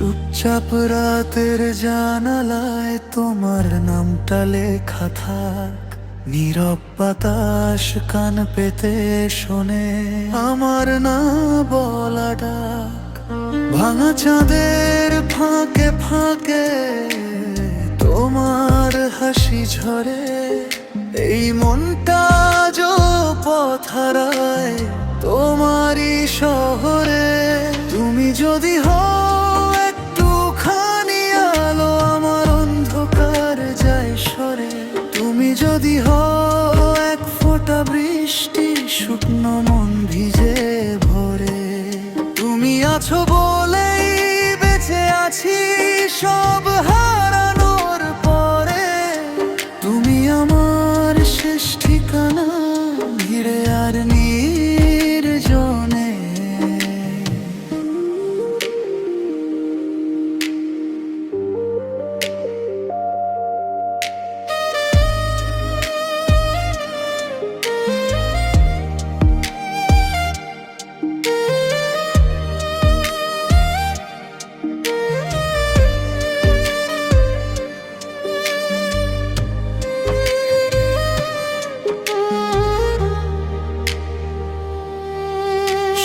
চুপচাপ রাতের জানালায় তোমার নামটা লেখা থাক, নীরব বাতাস কান পেতে শোনে আমার না বলা ডাক। ভাঙা চাঁদের ফাঁকে ফাঁকে তোমার হাসি ঝরে, এই মনটা যো পথ হারায় তোমারই শহরে। তুমি যদি হও একটুখানি আলো, আমার অন্ধকার যায় সরে। তুমি যদি হও এক ফোঁটা বৃষ্টি, শুকনো মন ভিজে ভরে। তুমি আছো বলেই বেঁচে আছি সব হারানোর পরে। তুমি আমার শেষ ঠিকানা, ঘিরে আর নির্জনে।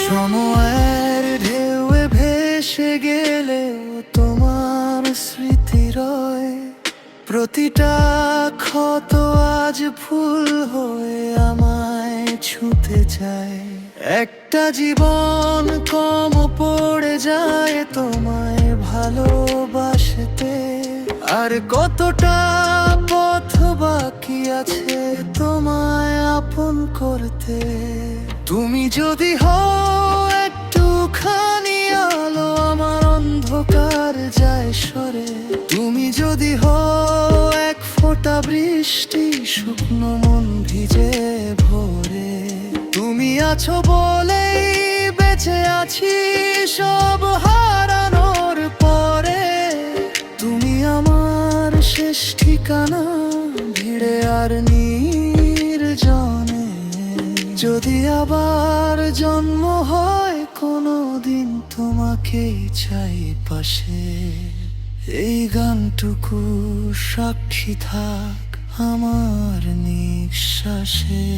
সময়ের ঢেউয়ে ভেসে গেলেও তোমার স্মৃতি রয়। প্রতিটা ক্ষত আজ ফুল হয়ে আমায় ছুঁতে চায়। একটা জীবন কম পড়ে যায় তোমায় ভালোবাসতে, আর কতটা পথ বাকি আছে তোমায় আপন করতে। তুমি যদি হও একটুখানি আলো, আমার অন্ধকার যায় সরে। তুমি যদি হও এক ফোঁটা বৃষ্টি, শুকনো মন ভিজে ভরে। তুমি আছো বলেই বেঁচে আছি সব হারানোর পরে। তুমি আমার শেষ ঠিকানা, ভিড়ে আর নির্জনে। যদি আবার জন্ম হয় কোনো দিন, তোমাকেই চাই পাশে। এই গানটুকু সাক্ষী থাক আমার নিঃশ্বাসে।